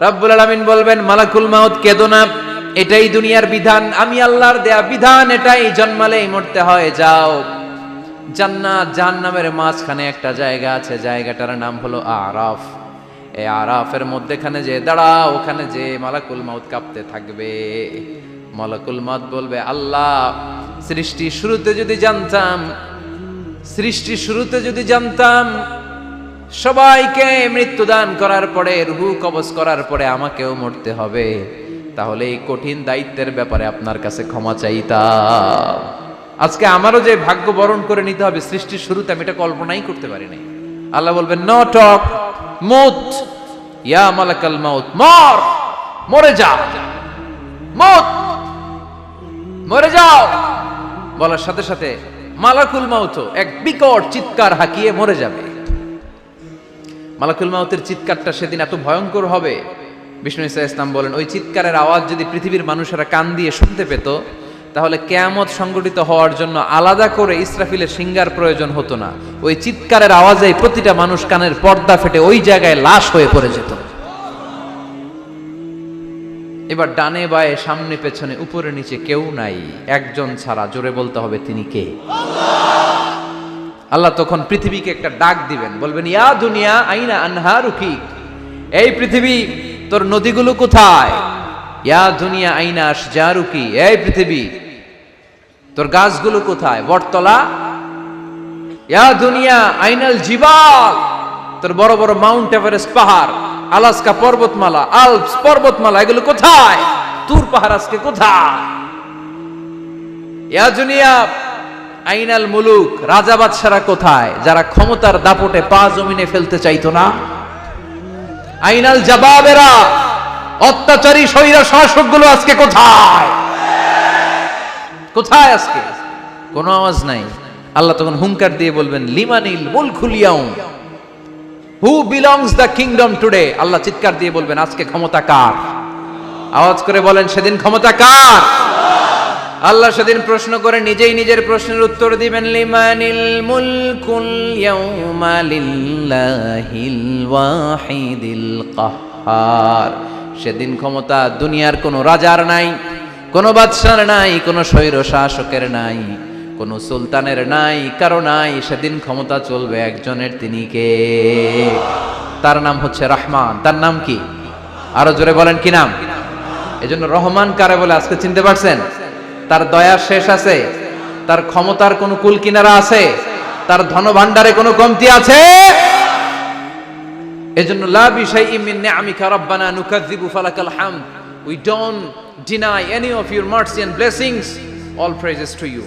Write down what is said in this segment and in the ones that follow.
রব্বুল আলামিন বলবেন, মালাকুল মাউত কেঁদো না, এটাই দুনিয়ার বিধান, আমি আল্লাহর দেয়া বিধান, এটাই, জন্মালেই মরতে হয়, যাও। জান্নাত জাহান্নামের মাঝখানে একটা জায়গা আছে, জায়গাটার নাম হলো আরাফ। এই আরাফের মধ্যেখানে যে দাঁড়াও, ওখানে যে মালাকুল মাউত কাঁপতে থাকবে। মালাকুল মাউত বলবে, আল্লাহ, সৃষ্টির শুরুতে যদি জানতাম সবাইকে মৃত্যুদান করার পরে, রূহ কবজ করার পরে আমাকেও মরতে হবে, তাহলে এই কঠিন দায়িত্বের ব্যাপারে আপনার কাছে ক্ষমা চাইতাম। আজকে আমারও যে ভাগ্য বরণ করে নিতে হবে সৃষ্টির শুরুতে, আমি এটা কল্পনাই করতে পারি নাই। আল্লাহ বলবেন, নো টক, মুত, ইয়া মালাকাল মাউত, মরে যা, মুত, মরে যাও। বলার সাথে সাথে মালাকুল মাউত এক বিকট চিৎকার হাঁকিয়ে মরে যাবে। মালাকুল মাউতের চিৎকারটা সেদিন এত ভয়ঙ্কর হবে, বিষ্ণু ঈসা ইসলাম বলেন, ওই চিৎকারের আওয়াজ যদি পৃথিবীর মানুষেরা কান দিয়ে শুনতে পেত, তাহলে কিয়ামত সংগঠিত হওয়ার জন্য আলাদা করে ইসরাফিলের সিঙ্গার প্রয়োজন হতো না। ওই চিৎকারের আওয়াজেই প্রতিটা মানুষ কানের পর্দা ফেটে ওই জায়গায় লাশ হয়ে পড়ে যেত। এবার ডানে বায়ে সামনে পেছনে উপরে নিচে কেউ নাই, একজন ছাড়া, জোরে বলতে হবে, তিনি কে? আল্লাহ তখন পৃথিবীকে একটা ডাক দিবেন, বলবেন, ইয়া দুনিয়া আইনা আনহারুকি, এই পৃথিবী তোর নদীগুলো কোথায়? ইয়া দুনিয়া আইনা আশজারুকি, এই পৃথিবী তোর গাছগুলো কোথায়? বটতলা। ইয়া দুনিয়া আইনাল জিবাল, তোর বড় বড় মাউন্ট এভারেস্ট পাহাড়, আলাস্কা পর্বতমালা, আলপস পর্বতমালা, এগুলো কোথায়? তুর পাহাড় আজকে কোথায়? ইয়া দুনিয়া আইনাল মুলুক, রাজা বাদশারা কোথায়, যারা ক্ষমতার দাপটে পা জমিনে ফেলতে চাইতো না? আইনাল জাবাবেরা, অত্যাচারী স্বৈরা শাসকগুলো আজকে কোথায়? কোথায় আজকে? কোনো আওয়াজ নাই। আল্লাহ তখন হুঙ্কার দিয়ে বলবেন, লিমানিল মুলকুল ইয়াউম, who belongs the kingdom today. Allah চিৎকার দিয়ে বলবেন, আজকে ক্ষমতা কার? আওয়াজ করে বলেন, সেদিন ক্ষমতা কার? আল্লাহ সেদিন প্রশ্ন করে নিজেই নিজের প্রশ্নের উত্তর দিবেন, লিমানিল মুলকুল ইয়াউমা লিল্লাহিল ওয়াহিদিল কাহ্হার। সেদিন ক্ষমতা দুনিয়ার কোনো রাজার নাই, কোনো বাদশার নাই, কোনো স্বৈর শাসকের নাই, কোনো সুলতানের নাই, কারো নাই। সেদিন ক্ষমতা চলবে একজনের, তিনি কে? তার নাম হচ্ছে রহমান। তার নাম কি? আরো জোরে বলেন, কি নাম? এজন্য রহমান কারে বলে আজকে চিনতে পারছেন? তার দয়ার শেষ আছে? তার ক্ষমতার কোনো কুল কিনারা আছে? তার ধন ভান্ডারে কোনো কমতি আছে? এজন্য লা বিশাইইন মিন নিআমিকা রাব্বানা নুকাযযিবু ফালাকাল হামদ, we don't deny any of your mercy and blessings, all praises to you.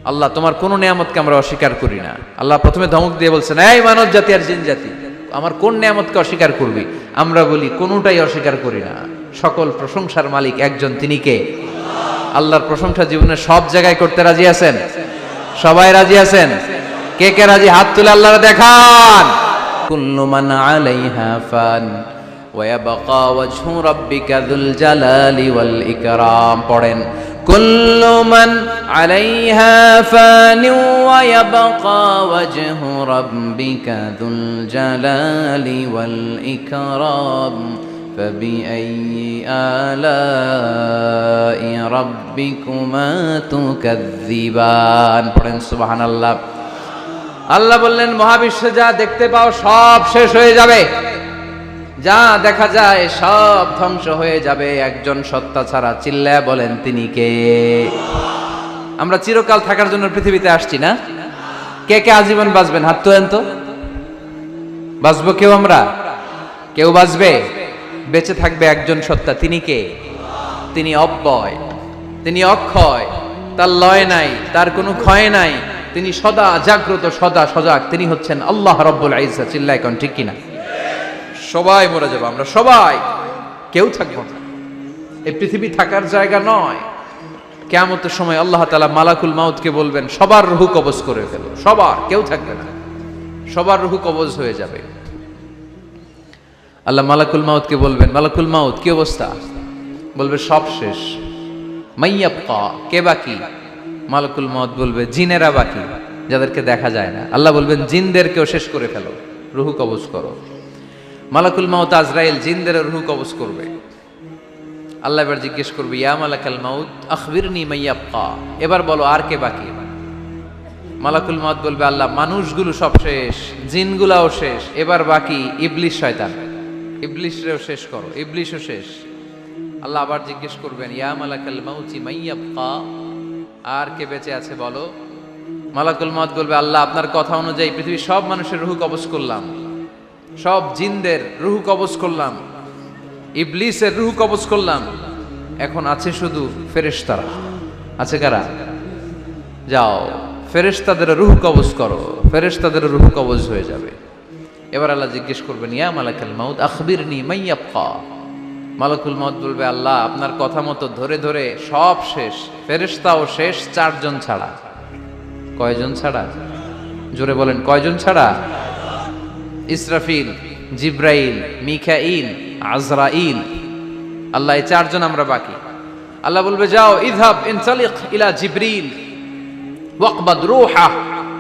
Allah, তোমার কোন নিয়ামতকে আমরা অস্বীকার করি না। আল্লাহ প্রথমে ধমক দিয়ে বলছেন, এই মানব জাতি আর জিন জাতি, আমার কোন নিয়ামতকে অস্বীকার করবি? আমরা বলি, কোনটাই অস্বীকার করি না। সকল প্রশংসার মালিক একজন, তিনি কে? আল্লাহর প্রশংসা জীবনে সব জায়গায় করতে রাজি আছেন? সবাই রাজি আছেন? কে কে রাজি? হাত তুলে আল্লাহর দেখান। কুল্লু মান আলাইহা ফান ওয়া ইয়াবকা ওয়াজহু রাব্বিকা যুল জালালি ওয়াল ইকরাম। পড়েন, কুল্লু মান আলাইহা ফান ওয়া ইয়াবকা ওয়াজহু রাব্বিকা যুল জালালি ওয়াল ইকরাম فبأي آلاء ربكما تكذبان। পড়েন সুবহানাল্লাহ। আল্লাহ বললেন, মহাবিশ্বে যা দেখতে পাও সব শেষ হয়ে যাবে, যা দেখা যায় সব ধ্বংস হয়ে যাবে, একজন সত্তা ছাড়া। চিল্লায়া বলেন, তিনি কে? আমরা চিরকাল থাকার জন্য পৃথিবীতে আসছি না? কে কে আজীবন বাঁচবেন? হাত তোলেন তো। বাঁচবো কেউ? আমরা কেউ বাঁচবে? বেঁচে থাকবে একজন সত্তা, তিনি কে? তিনি অব্যয়, তিনি অক্ষয়, তার লয় নাই, তার কোনো ক্ষয় নাই, তিনি সদা জাগ্রত, সদা সজাগ, তিনি হচ্ছেন আল্লাহ রাব্বুল ইজ্জত। চিল্লায় কোন ঠিক কিনা? সবাই মরে যাবো আমরা, সবাই, কেউ থাকবো না। এই পৃথিবী থাকার জায়গা নয়। কিয়ামতের সময় আল্লাহ তাআলা মালাকুল মাউতকে বলবেন, সবার রূহ কবজ করে ফেলো, সবার, কেউ থাকবে না, সবার রূহ কবজ হয়ে যাবে। আল্লাহ মালাকুল মাউতকে বলবেন, মালাকুল মাউত কি অবস্থা? বলবে, সব শেষ। মাইয়াবকা, কে বাকি? মালাকুল মাউত বলবে, জিনেরা বাকি, যাদেরকে দেখা যায় না। আল্লাহ বলবেন, জিনদেরকেও শেষ করে ফেলো, রূহ কবজ করো। মালাকুল মাউত আজরাইল জিনদের রূহ কবজ করবে। আল্লাহ এবার জিজ্ঞেস করবে, ইয়া মালাকাল মাউত আখবিরনি মাইয়াবকা, এবার বলো আর কে বাকি? মালাকুল মাউত বলবে, আল্লাহ মানুষগুলো সব শেষ, জিনগুলাও শেষ, এবার বাকি ইবলিশ শয়তান, ইবলিশরেও শেষ করো, ইবলিশও শেষ। আল্লাহ আবার জিজ্ঞেস করবেন, ইয়া মালাকাল মাউতি মাইয়াবকা, আর কে বেঁচে আছে বলো? মালাকুল মাউত বলবে, আল্লাহ আপনার কথা অনুযায়ী পৃথিবীর সব মানুষের রূহ কবজ করলাম, সব জিনদের রূহ কবজ করলাম, ইবলিসের রূহ কবজ করলাম, এখন আছে শুধু ফেরেশতারা। আছে কারা? যাও ফেরেশতাদের রূহ কবজ করো, ফেরেশতাদের রূহ কবজ হয়ে যাবে। এবার আল্লাহ জিজ্ঞেস করবেন, ইয়া মালাকাল মাউত আখবিরনি মাইয়াবকা। মালাকুল মাউত বলবে, আল্লাহ আপনার কথা মতো ধরে ধরে সব শেষ, ফেরেশতাও শেষ, 4 জন ছাড়া। কয়জন ছাড়া? জোরে বলেন, কয়জন ছাড়া? ইসরাফিল, জিব্রাইল, মিকাইল, আজরাইল। আল্লাহ এই 4 জন আমরা বাকি। আল্লাহ বলবে, যাও ইযহাব ইনতালিক ইলা জিবরিল ওয়াকবাদ রূহা,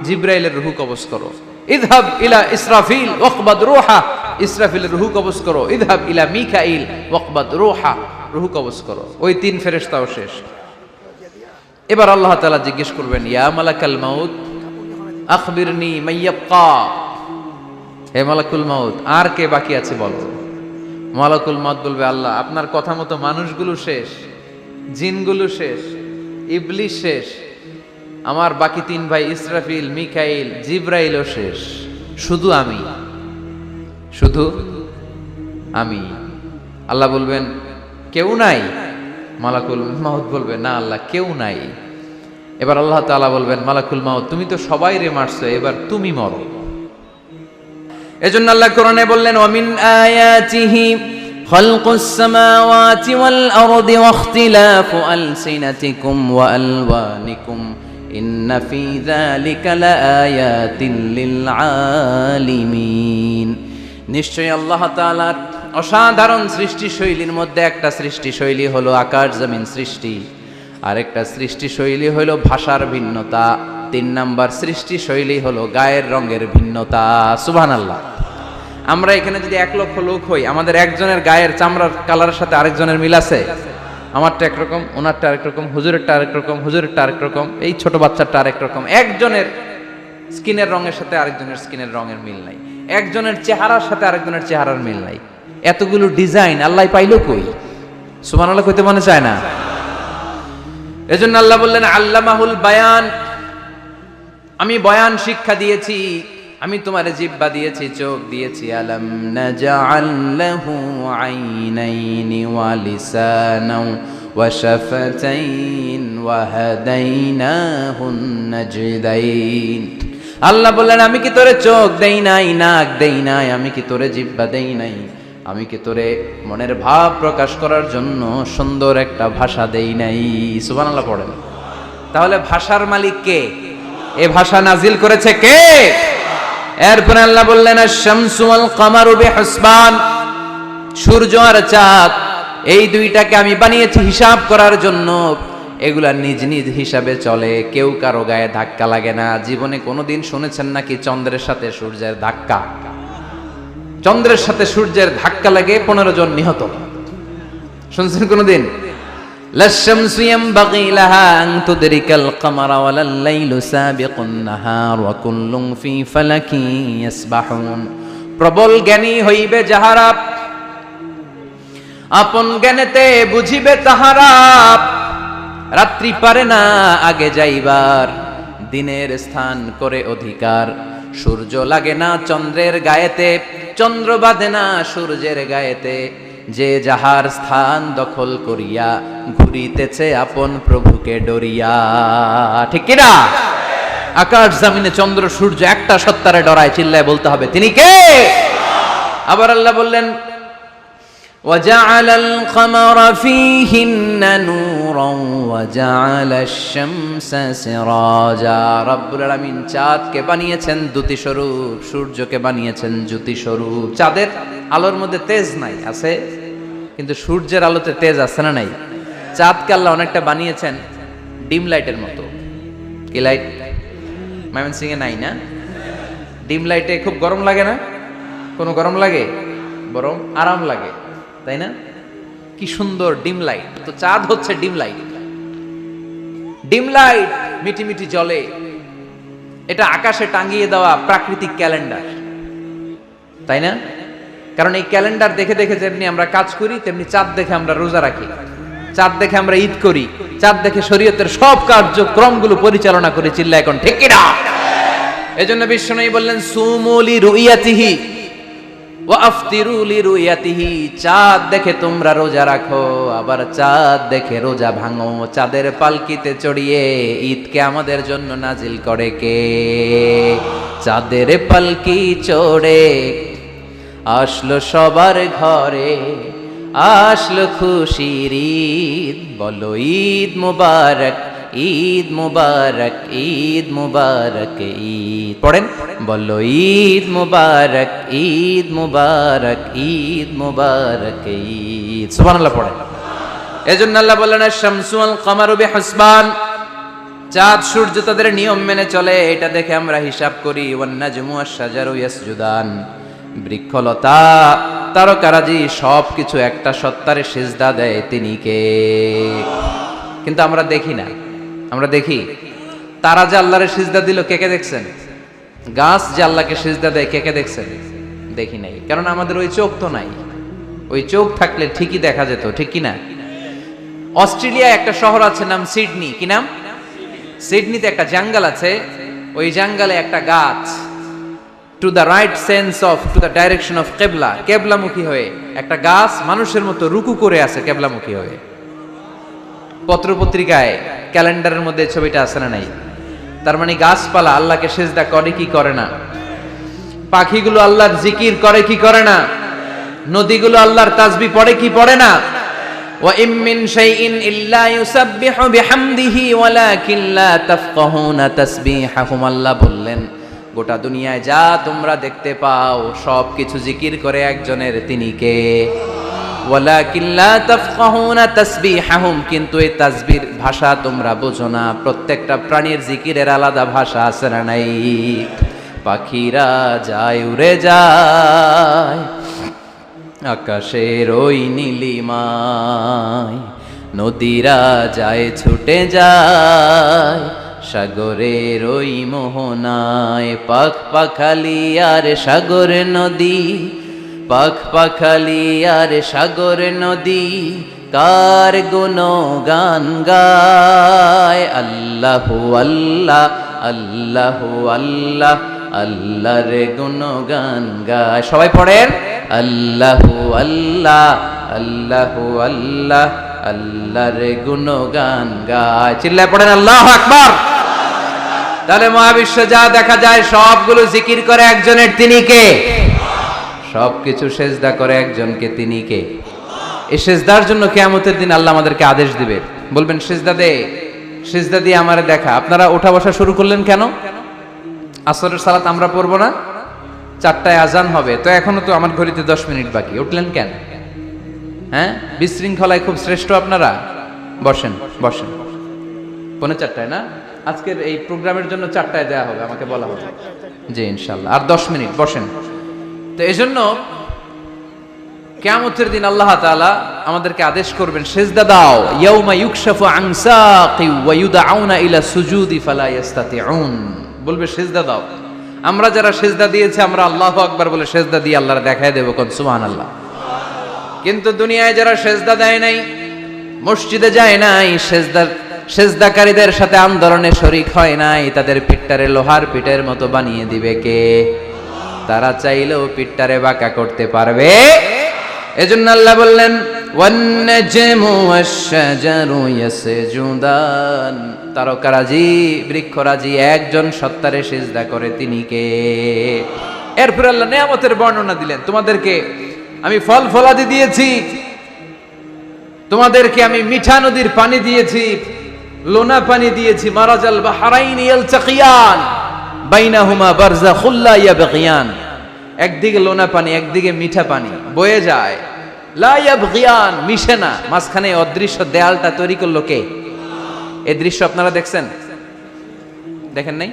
জিব্রাইলের রূহ কবজ করো। ইযহাব ইলা ইসরাফিল ওয়াকবাদ রূহা, ইসরাফিলের রূহ কবজ করো। ইযহাব ইলা মিকাইল ওয়াকবাদ রূহা, রূহ কবজ করো। ওই 3 ফেরেশতাও শেষ। এবার আল্লাহ তাআলা জিজ্ঞেস করবেন, ইয়া মালাকাল মাউত আখবিরনি মাইয়াবকা, হে মালাকুল মাউত আর কে বাকি আছে বলো? মালাকুল মাউত বলবে, আল্লাহ আপনার কথা মতো মানুষগুলো শেষ, জিনগুলো শেষ, ইবলিশ শেষ, আমার বাকি 3 ভাই ইসরাফিল, মিকাইল, জিব্রাইলও শেষ, শুধু আমি, শুধু আমি। আল্লাহ বলবেন, কেউ নাই? মালাকুল মাউত বলবে, না আল্লাহ কেউ নাই। এবার আল্লাহ তাআলা বলবেন, মালাকুল মাউত তুমি তো সবাই রে মারছো, এবার তুমি মরো। এজন্য আল্লাহ কোরআনে বললেন, ওয়ামিন আয়াতিহি খালকুস সামাওয়াতি ওয়াল আরদি ওয়াখতিলাফু আলসিনাতিকুম ওয়া আলওয়ানিকুম ইন্না ফি যালিকা লাআয়াতিন লিল আলিমিন। নিশ্চয়ই আল্লাহ তাআলার অসাধারণ সৃষ্টি শৈলীর মধ্যে একটা সৃষ্টি শৈলী হলো আকাশ জমিন সৃষ্টি, আরেকটা সৃষ্টি শৈলী হলো ভাষার ভিন্নতা, 3 নাম্বার সৃষ্টি শৈলী হলো গায়ের রঙের ভিন্নতা। সুবহানাল্লাহ। আমরা এখানে যদি 1 লক্ষ লোক হই, আমাদের একজনের গায়ের চামড়ার কালারের সাথে আরেকজনের মিল আছে? আমারটা একরকম, ওনারটা আরেক রকম, হুজুরেরটা আরেক রকম, হুজুরেরটা আরেক রকম, এই ছোট বাচ্চাটা আরেক রকম। একজনের স্কিনের রঙের সাথে আরেকজনের স্কিনের রঙের মিল নাই, একজনের চেহারার সাথে আরেকজনের চেহারার মিল নাই। এতগুলো ডিজাইন আল্লাহ পাইলো কই? সুবহানাল্লাহ কইতে মনে চায় না? এজন্য আল্লাহ বললেন, আল্লামাহুল বায়ান, আমি বয়ান শিক্ষা দিয়েছি, আমি তোমারে জিহ্বা দিয়েছি, চোখ দিয়েছি। আলাম নাজআল লাহু আইনাইনি ওয়া লিসানাও ওয়া শাফাতাইন ওয়া হাদাইনাহুন নাজদাইন। আল্লাহ বললেন, আমি কি তোরে চোখ দেই নাই, নাক দেই নাই, আমি কি তোরে জিহ্বা দেই নাই, আমি কি তোরে মনের ভাব প্রকাশ করার জন্য সুন্দর একটা ভাষা দেই নাই? সুবহানাল্লাহ পড়েন। তাহলে ভাষার মালিক কে? এ ভাষা নাজিল করেছে কে? এরপর আল্লাহ বললেন, আশ-শামসু ওয়াল কামারু বিহুসবান, সূর্য আর চাঁদ এই দুইটাকে আমি বানিয়েছি হিসাব করার জন্য। এগুলা নিজ নিজ হিসাবে চলে, কেউ কারো গায়ে ধাক্কা লাগে না। জীবনে কোনোদিন শুনেছেন নাকি চন্দ্রের সাথে সূর্যের ধাক্কা? চন্দ্রের সাথে সূর্যের ধাক্কা লাগে 15 জন নিহত। শুনছেন কোনোদিন? লাশ-শামসু ইয়ানবাগি লাহা আন তুদরিকাল কামারা ওয়ালাল লাইলু সাবিকুন নাহার ওয়া কুল্লুন ফি ফালাকিন ইয়াসবাহুন। প্রবল জ্ঞানী হইবে যাহারা, আপন জ্ঞানেতে বুঝিবে তাহারা। রাত্রি পারে না আগে যাইবার, দিনের স্থান করে অধিকার। সূর্য লাগে না চন্দ্রের গায়েতে, চন্দ্র বাঁধে না সূর্যের গায়েতে। যে যাহার স্থান দখল করিয়া ঘুরিতেছে আপন প্রভুকে ডরিয়া। ঠিক কিনা? আকাশ জমিনে চন্দ্র সূর্য একটা সত্তারে ডরায়, চিল্লায় বলতে হবে তিনি কে? আবার আল্লাহ বললেন, وَجَعَلَ الْقَمَرَ فِيهِنَّ نُورًا وَجَعَلَ الشَّمْسَ سِرَاجًا। রব্বুল আলামিন চাঁদকে বানিয়েছেন দ্যুতি স্বরূপ, সূর্যকে বানিয়েছেন জ্যোতি স্বরূপ। চাঁদের আলোর মধ্যে তেজ নাই, আছে, কিন্তু সূর্যের আলোতে তেজ আছে না নাই? চাঁদকে আল্লাহ অনেকটা বানিয়েছেন ডিম লাইটের মতো। কি লাইট? ময়মনসিংহে নাই না? ডিম লাইটে খুব গরম লাগে না? কোনো গরম লাগে? বরং আরাম লাগে, তাই না? কি সুন্দর ডিম লাইট, তো চাঁদ হচ্ছে ডিম লাইট। ডিম লাইট মিটি মিটি জ্বলে, এটা আকাশে টাঙিয়ে দেওয়া প্রাকৃতিক ক্যালেন্ডার, তাই না? কারণ এই ক্যালেন্ডার দেখে দেখে যেমনি আমরা কাজ করি, তেমনি চাঁদ দেখে আমরা রোজা রাখি, চাঁদ দেখে আমরা ঈদ করি, চাঁদ দেখে শরীয়তের সব কার্যক্রমগুলো পরিচালনা করি। চিল্লা এখন ঠিক কিনা? এজন্য বিশ্বনবী বললেন সুমু লিরুইয়াতিহি ওয়া আফতিরু লিরুইয়াতিহি, চাঁদ দেখে তোমরা রোজা রাখো, আবার চাঁদ দেখে রোজা ভাঙো। চাঁদের পালকিতে চড়িয়ে ঈদকে আমাদের জন্য নাজিল করে কে? চাঁদের পালকি চড়ে আসলো সবার ঘরে, আসলো খুশির ঈদ, বলো ঈদ মুবারক, ঈদ মুবারক, ঈদ মুবারক, ঈদ পড়েন, বলো ঈদ মুবারক, ঈদ মুবারক, ঈদ মুবারক, ঈদ। সুবহানাল্লাহ পড়েন। এজন্য আল্লাহ বললেন আশ-শামসু ওয়াল কামারু বিহুসবান, চাঁদ সূর্য তাদের নিয়ম মেনে চলে, এটা দেখে আমরা হিসাব করি। ওয়ান নাজমু ওয়াশ-শাজারু ইয়াসজুদান, বৃক্ষলতা তারকারাজি সবকিছু একটা সত্তারে সিজদা দেয়, তিনি কে? কিন্তু আমরা দেখি না। আমরা দেখি তারা যে আল্লাহরে সিজদা দিল, কে কে দেখছেন? গাছ যে আল্লাহকে সিজদা দেয়, কে কে দেখছেন? দেখি নাই, কারণ আমাদের ওই চোখ তো নাই। ওই চোখ থাকলে ঠিকই দেখা যেত, ঠিক কি না? অস্ট্রেলিয়ায় একটা শহর আছে নাম সিডনি, কি নাম? সিডনিতে একটা জঙ্গল আছে, ওই জঙ্গলে একটা গাছ to the right sense of, to the direction of কেবলা, কেবলামুখী হয়ে একটা গাছ মানুষের মতো রুকু করে আছে কেবলামুখী হয়ে। পত্রপত্রিকায় ক্যালেন্ডারের মধ্যে ছবিটা আছে না নাই? তার মানে গাছপালা আল্লাহকে সিজদা করে কি করে না? পাখিগুলো আল্লাহর জিকির করে কি করে না? নদীগুলো আল্লাহর তাসবিহ পড়ে কি পড়ে না? ওয়া ইম মিন শাইইন ইল্লা ইউসাব্বিহু বিহামদিহি ওয়ালাকিন লা তাফকাহুনা তাসবিহাহুম, আল্লাহ বললেন গোটা দুনিয়ায় যা তোমরা দেখতে পাও সব কিছু জিকির করে একজনের, তিনি কে? ওয়ালাকিন লা তাফকাহুনা তাসবিহাহুম, কিন্তু এই তাসবির ভাষা তোমরা বোঝো না। প্রত্যেকটা প্রাণীর জিকিরের আলাদা ভাষা আছে না নাই? পাখিরা যায় উড়ে যায় আকাশের ওই নীলিমায়, নদীরা যায় ছুটে যায় সাগরের ওই মোহনায়। পাখ পাখালি আর সাগর নদী, পাখ পাখালি আর সাগর নদী, কার গুণগান গায়। আল্লাহু আল্লাহ, আল্লাহু আল্লাহ, আল্লাহর গুণগান গায়। সবাই পড়েন আল্লাহু আল্লাহ, আল্লাহু আল্লাহ, আল্লাহর গুণগান গায়। চিল্লায় পড়েন আল্লাহু আকবার। তাহলে মহাবিশ্বে যা দেখা যায় সবগুলো জিকির করে একজনের, তিনি কে? সবকিছু সেজদা করে একজনকে, তিনি কে? এই সেজদার জন্য কিয়ামতের দিন আল্লাহ আমাদেরকে আদেশ দিবে, বলবেন সেজদা দে, সেজদা দিয়ে আমারে দেখা। আপনারা ওঠা বসা শুরু করলেন কেন? আসরের সালাত আমরা পড়বো না, 4টায় আজান হবে, তো এখনো তো আমার ঘড়িতে 10 মিনিট বাকি, উঠলেন কেন? হ্যাঁ, বিশৃঙ্খলায় খুব শ্রেষ্ঠ আপনারা। বসেন বসেন, 3:45 না? আজকের এই প্রোগ্রামের জন্য 4টায় দেয়া হবে, আমাকে বলা হবে। জি ইনশাল্লাহ, আর 10 মিনিট বসেন। তো এই জন্য কিয়ামতের দিন আল্লাহ তাআলা আমাদেরকে আদেশ করবেন সেজদা দাও। ইয়াউমা ইউকশাফু আন সাকি ওয়া ইউদআউনা ইলা সুজুদি ফালা ইস্তাতিউন, বলবে সেজদা দাও। আমরা যারা সেজদা দিয়েছি আমরা আল্লাহু আকবার বলে সেজদা দিয়ে আল্লাহর দেখায় দেব, কোন সুবহানাল্লাহ। কিন্তু দুনিয়ায় যারা সেজদা দেয় নাই, মসজিদে যায় নাই, সেজদাকারীদের সাথে আন্দোলনে শরীক হয় নাই, তাদের পিঠটারে লোহার পিঠের মতো বানিয়ে দিবে কে? তারা চাইলেও পিঠটারে বাঁকা করতে পারবে? এজন্য আল্লাহ বললেন ওয়ান নাজমু ওয়াশ-শাজারু ইয়াসজুদান, তারকারাজি বৃক্ষরাজি একজন সত্তারে সিজদা করে, তিনি কে? এরপর আল্লাহ নিয়ামতের বর্ণনা দিলেন, তোমাদেরকে আমি ফল ফলাদি দিয়েছি, তোমাদেরকে আমি মিঠা নদীর পানি দিয়েছি, লোনা পানি দিয়েছি। মারাজাল বাহরাইনি ইয়ালতাকিয়ান বাইনাহুমা বারযাখুল লা ইয়াবগিয়ান, একদিকে লোনা পানি একদিকে মিঠা পানি বয়ে যায়, লা ইয়াবগিয়ান, মিশে না, মাঝখানে অদৃশ্য দেয়ালটা তৈরি করলো কে? এই দৃশ্য আপনারা দেখছেন? দেখেন নাই?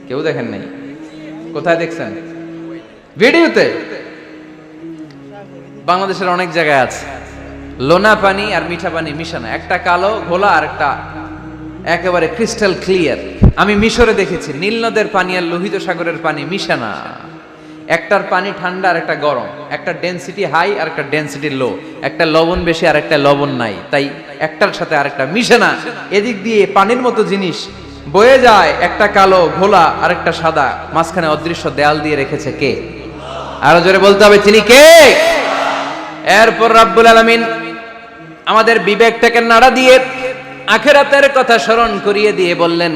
কেউ দেখেন নাই? কোথায় দেখছেন? ভিডিওতে। বাংলাদেশের অনেক জায়গায় আছে লোনা পানি আর মিঠা পানি মিশানো, একটা কালো ঘোলা আর একটা একেবারে ক্রিস্টাল ক্লিয়ার। আমি মিশরে দেখেছি নীল নদের পানি আর লোহিত সাগরের পানি মিশানা, একটার পানি ঠান্ডা আর একটা গরম, একটা ডেনসিটি হাই আর একটা ডেনসিটি লো, একটা লবণ বেশি আর একটা লবণ নাই, তাই একটার সাথে আরেকটা মিশে না। এদিক দিয়ে পানির মতো জিনিস বয়ে যায়, একটা কালো ঘোলা আর একটা সাদা, মাঝখানে অদৃশ্য দেয়াল দিয়ে রেখেছে কে? আরো জোরে বলতে হবে তিনি কে? এরপর রাব্বুল আলামিন আমাদের বিবেকটাকে নাড়া দিয়ে আখিরাতের কথা স্মরণ করিয়ে দিয়ে বললেন,